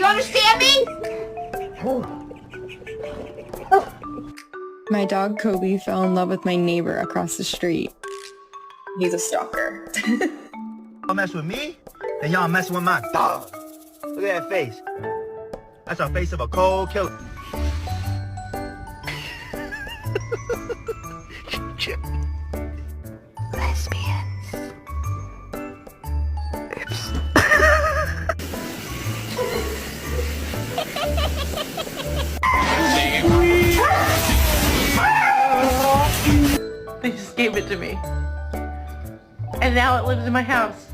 You understand me? My dog Kobe fell in love with my neighbor across the street. He's a stalker. Y'all mess with me, then y'all messing with my dog. Look at that face. That's a face of a cold killer. Lesbians. Oops. They just gave it to me. And now it lives in my house.